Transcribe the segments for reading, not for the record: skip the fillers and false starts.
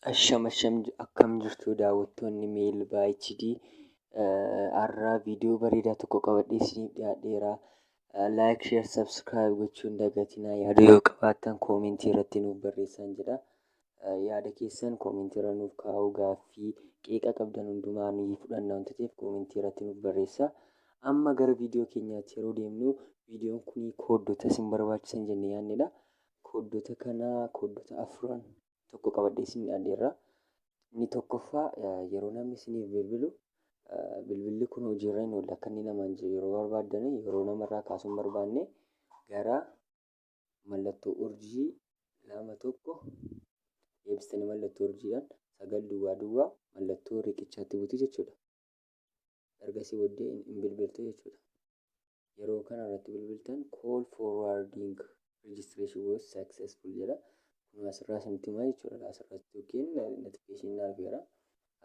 Asham akkam jirtu daawwattoonni Meelbaa HD. Har'a viidiyoo bareedaa tokko qabadhee isiniif dhiyaadheera. Like, share, subscribe gochuun dagatinaa. Yaada yoo qabaattan koomentii irratti nuuf barreessan jedha. Yaada keessan koomentii irra nuuf kaa'uu, gaaffii qeeqa qabdan hundumaa ni fudhanna waan ta'eef koomentii irratti nuuf barreessaa. Amma gara viidiyoo keenyaatti yeroo deemnu viidiyoon kun kooddota isin barbaachisan jennee yaadnedha. Kooddota kanaa kooddota afuran tokko qabadhee isin dhiyaadheera. Inni tokkoffaa yeroo namni isiniif bilbilu bilbilli kun hojiirra hin oolle akka inni namaan jiru yeroo barbaaddan yeroo namarraa kaasuun barbaanne gara mallattoo urjii 21 eebsitanii mallattoo urjiidhaan 9 duwwaa duwwaa mallattoo riqichaatti buutu jechuudha. Ergasii booddee hin bilbiltu jechuudha. Yeroo kana irratti bilbiltan call forwarding registration was successful jedha. Asirraa isinitti himaa jechuudha. Asirratti yookiin notification argeera.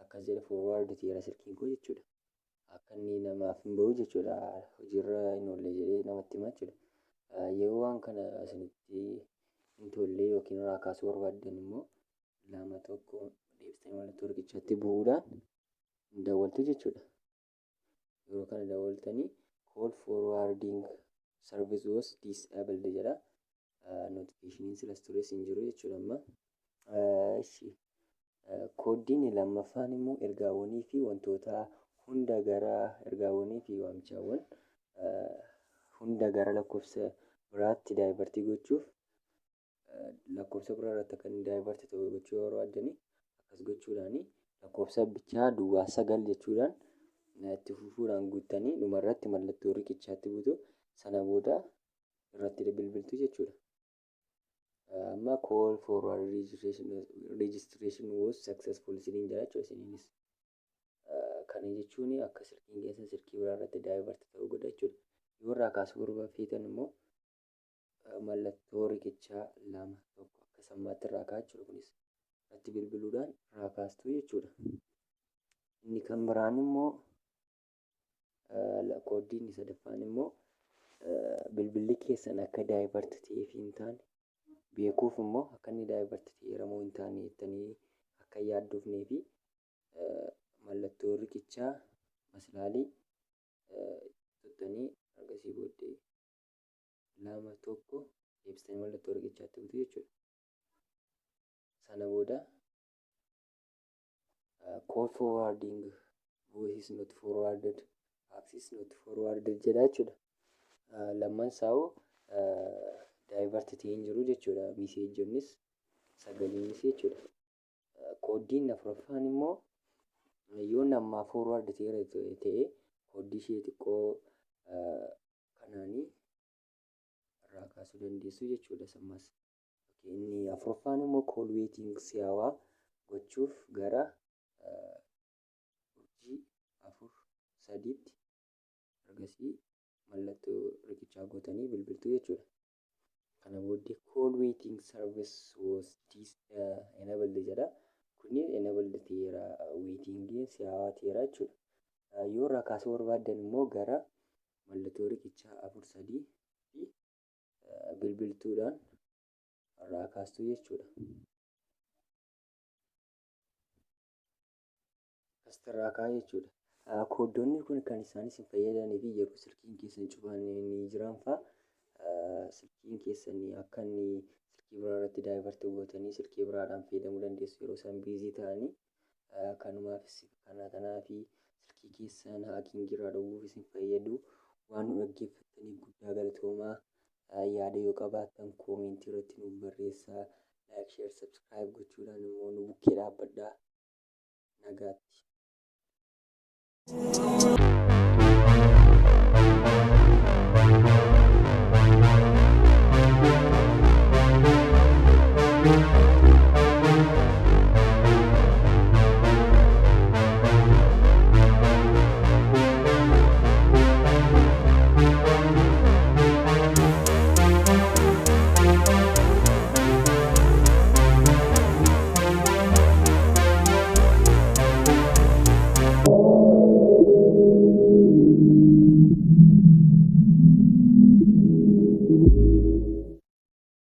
Akkas jedha forward ta'eera silkiin koo jechuudha. Akka inni namaaf hin bahu jechuudha. Hojiirra hin oolle jedhee namatti himaa jechuudha. Yeroo waan kana isinitti hin tolle yookiin irraa kaasuu barbaaddan immoo 21 deebistanii mallattoo riqichaatti bu'uudhaan hin daawwaltu jechuudha. Yeroo kana daawwaltanii call forwarding service was disabled jedha. Notification silas tures hin jiru jechuudha amma. Kooddiin lammaffaan immoo ergaawwanii fi wantoota hunda gara ergaawwanii fi waamichaawwan hunda gara lakkoofsa biraatti daayivartii gochuuf lakkoofsa biraa irratti akka inni daayivartii ta'u gochuu barbaadanii akkas gochuudhaan lakkoofsa bichaa duwwaa 9 jechuudhaan itti fufuudhaan guuttanii dhumarratti mallattoo riqichaatti buutu sana booda irratti bilbiltu jechuudha. Amma call forward registration was successful isiniin jedha jechuudha isiniinis. Kana jechuun akka silkiin keessan silkii biraa irratti daayivartii ta'uu godha jechuudha. Yoo irraa kaasuu barbaadan immoo mallattoo riqichaa 2 akka sammaatti irraa kaa'aa jechuudha. Kunis irratti bilbiluudhaan irraa kaastuu jechuudha. Inni kan biraan immoo kooddiin sadaffaan immoo bilbilli keessan akka daayivartii ta'eef hin taane beekuuf immoo akka inni daayivartii ta'eeramoo hin taane jettanii akka yaadduufnee fi mallattoo riqichaa maslaalii tuttanii ergasii booddee 21 eebsitanii mallattoo riqichaatti buutu jechuudha. Sana booda call forwarding voice is not forwarded, fax is not forwarded jedha jechuudha. Lamman isaa'u daayivartii ta'ee hin jiru jechuudha. Miseejonnis sagaliinis jechuudha. Kooddiin afuraffaan immoo yoo namaa forward ta'e kooddii ishee xiqqoo kanaanii irraa kaasuu dandeessu jechuudha sammas. Inni afuraffaan immoo call waiting si'aawaa gochuuf gara urjii 4-3tti ergasii mallattoo riqichaa gootanii bilbiltu jechuudha. Kana booddee call waiting service was enabled jedha. Kuni enabled ta'eera waitingiin si'aawaa ta'eera jechuudha. Yoo irraa kaasuu barbaadan immoo gara mallattoo riqichaa 4-3 fi bilbiltuudhaan irraa kaastuu jechuudha. Akkasitti irraa kaa'aa jechuudha. Kooddoonni kun kan isaan isin fayyadanii fi yeroo silkiin keessan cufamanii jiran fa'aa silkiin keessan akka inni silkii biraa irratti daayivartii gootanii silkii biraadhaan fayyadamuu dandeessu yeroo isaan biizii ta'anii. Kanumaafis kanaa fi silkii keessan haakiingii irraa dhowwuuf isin fayyadu. Waan nu dhaggeeffattaniif guddaa galatoomaa. Yaada yoo qabaattan koomentii irratti nuuf barreessaa. Like, share, subscribe gochuudhaan immoo nu bukkee dhaabbadhaa. Nagaatti.